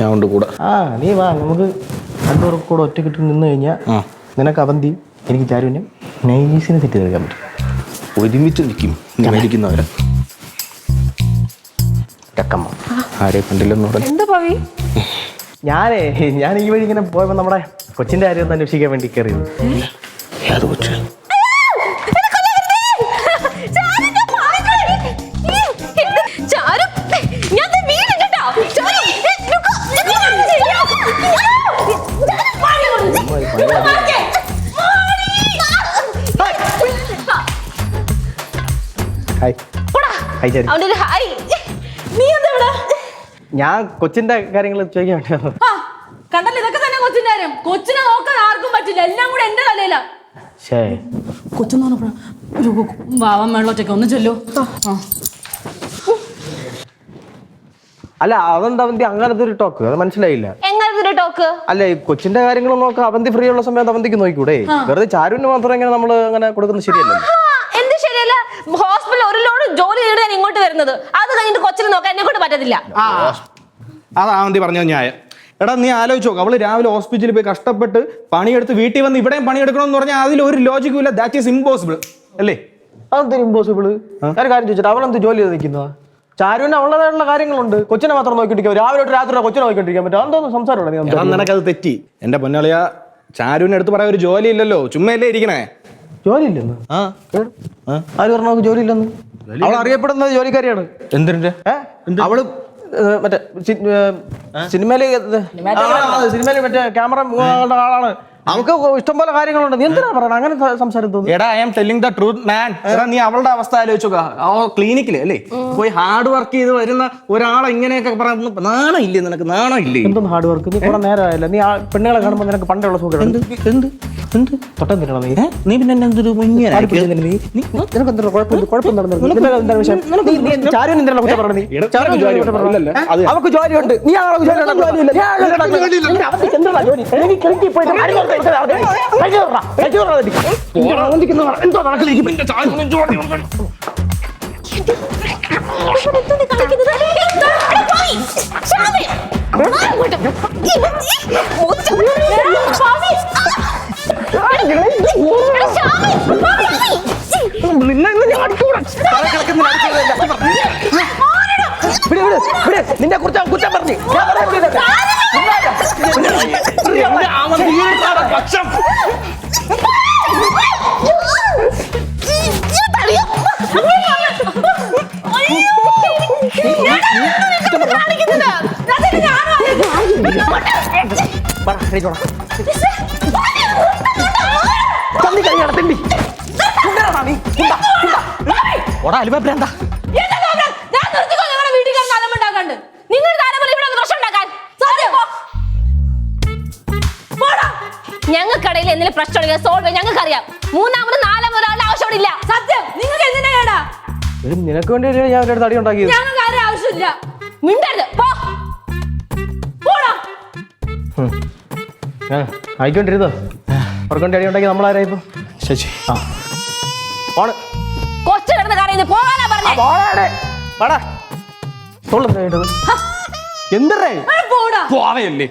ഞാൻ കൊണ്ട് കൂടെ. നീ വാ, നമുക്ക് രണ്ടുപേർക്ക് കൂടെ ഒറ്റക്കിട്ട് നിന്ന് കഴിഞ്ഞാൽ നിനക്ക് അവന്തി എനിക്ക് ചാരുവിനെ നൈസിന് സെറ്റ് ചെയ്തെടുക്കാൻ പറ്റും. ഒരുമിച്ച് നിൽക്കും മേടിക്കുന്നവരെ. ചക്കമ്മ ആരെ കണ്ടില്ലെന്ന് പറഞ്ഞു. ഞാൻ ഈ വഴി ഇങ്ങനെ പോയപ്പോൾ നമ്മുടെ കൊച്ചിൻ്റെ കാര്യം ഒന്ന് അന്വേഷിക്കാൻ വേണ്ടി കയറിയത്. ഏത് കൊച്ച്? ഞാൻ കൊച്ചിന്റെ കാര്യങ്ങൾ ചോദിക്കാൻ വേണ്ടിയാണ്. കണ്ടല്ലോ, ഇതൊക്കെ തന്നെ കൊച്ചിന്റെ കാര്യം. കൊച്ചിനെ നോക്കാൻ ആർക്കും പറ്റില്ല, എല്ലാം കൂടെ എന്റെ തലയില. കൊച്ചെന്ന് പറഞ്ഞപ്പോഴാ വാവൻ വെള്ളൊറ്റയ്ക്ക് ഒന്ന് ചെല്ലോ. അല്ല, അതെന്താ അവന്തി അങ്ങനത്തെ ഒരു ടോക്ക്? അത് മനസ്സിലായില്ല. അല്ല, ഈ കൊച്ചിന്റെ കാര്യങ്ങൾ നോക്കാം. അവന്തി ഫ്രീ ഉള്ള സമയത്ത് അവന്തിക്ക് നോക്കിക്കൂടെ? വെറുതെ ചാരുവിന് മാത്രം ഇങ്ങനെ നമ്മള് അങ്ങനെ കൊടുക്കുന്നത് ശരിയല്ലല്ലോ. എന്ത് ശരിയല്ല? ഹോസ്പിറ്റലിൽ ഒരു ലോഡ് ജോലി ചെയ്തിട്ട് ഞാൻ ഇങ്ങോട്ട് വരുന്നത്, അത് കഴിഞ്ഞിട്ട് കൊച്ചിനെ നോക്കാൻ എന്നെ കൊണ്ട് പറ്റത്തില്ല. അതാ അവന്തി പറഞ്ഞ ന്യായം. എടാ, നീ ആലോചിച്ച് നോക്ക്. അവള് രാവിലെ ഹോസ്പിറ്റലിൽ പോയി കഷ്ടപ്പെട്ട് പണിയെടുത്ത് വീട്ടിൽ വന്ന് ഇവിടെയും പണിയെടുക്കണമെന്ന് പറഞ്ഞാൽ അതിലൊരു ലോജിക്കും ഇല്ല. ദാറ്റ് ഈസ് ഇമ്പോസിബിൾ അല്ലേ? അതെന്താ ഇമ്പോസിബിള്? ഞാൻ കാര്യം ചോദിച്ചിട്ട് അവളെന്ത് ജോലി ചെയ്ത് നിൽക്കുന്നതാ? ചാരുവിന് അവളുടേതായിട്ടുള്ള കാര്യങ്ങളുണ്ട്. കൊച്ചിനെ മാത്രം നോക്കിയിരിക്കും. രാവിലെ തൊട്ട് രാത്രി കൊച്ചിനെ നോക്കിക്കൊണ്ടിരിക്കാൻ പറ്റും. അതെന്തോന്ന് സംസാരമുള്ള? നിനക്കത് തെറ്റി. എന്റെ പൊന്നളിയ, ചാരുവിനെ എടുത്ത് പറയാൻ ഒരു ജോലി ഇല്ലല്ലോ. ചുമ്മയല്ലേ ഇരിക്കണേ? ജോലി ഇല്ലെന്ന് ആര് പറഞ്ഞു? നമുക്ക് ജോലി ഇല്ലെന്ന്. അവൾ അറിയപ്പെടുന്നത് ജോലിക്കാരിയാണ്. എന്തിന്റെ? അവള് മറ്റേ സിനിമയില് മറ്റേ ക്യാമറ ആളാണ്. നമുക്ക് ഇഷ്ടംപോലെ കാര്യങ്ങളുണ്ട്. നീ എന്തിനാ പറയണം അങ്ങനെ സംസാരം തോന്നുന്നു? എടാ, I am telling the truth man. എടാ, നീ അവളുടെ അവസ്ഥ ആലോചിച്ചോക്ക. ആ ക്ലിനിക്കില് അല്ലേ പോയി ഹാർഡ് വർക്ക് ചെയ്ത് വരുന്ന ഒരാളെ ഇങ്ങനെയൊക്കെ പറയുന്നു. നാണം ഇല്ലേ നിനക്ക്? നാണം ഇല്ലേ? എന്തൊന്നും ഹാർഡ് വർക്ക്? നീ കുറെ നേരമായല്ലോ. നീ ആ പെണ്ണുങ്ങളെ കാണുമ്പോൾ നിനക്ക് പണ്ടുള്ള സുഖം തൊട്ടം തരണോ? നീ പിന്നെ എന്തൊരു അവർക്ക് ജോലിയുണ്ട്. നീ എന്തോ നടക്കില്ല. നിന്നെ കുറിച്ച് കുറ്റം പറഞ്ഞു. ഞങ്ങൾക്കിടയിൽ എന്തെങ്കിലും പ്രശ്നം സോൾവ് ഞങ്ങൾക്കറിയാം. മൂന്നാമത് നാലാമത് ഒരാളുടെ ആവശ്യമില്ല. സത്യം, നിങ്ങൾക്ക് എന്തിനാ കേടാ? നിനക്ക് വേണ്ടി ഞാൻ ഒരു തടി ഉണ്ടാക്കിയത്. ഞങ്ങൾക്ക് ആരും ആവശ്യമില്ല. മിണ്ടരുത്. ആയിക്കൊണ്ടിരുന്നോ? അവർക്കൊണ്ട് അടി ഉണ്ടാക്കി നമ്മളാരായിപ്പോ? ശശി കൊച്ചു കിടന്ന് കറിയുന്നത് പോകാനാ പറഞ്ഞേ. എന്തരേ പോടാ. പോവയല്ലേ?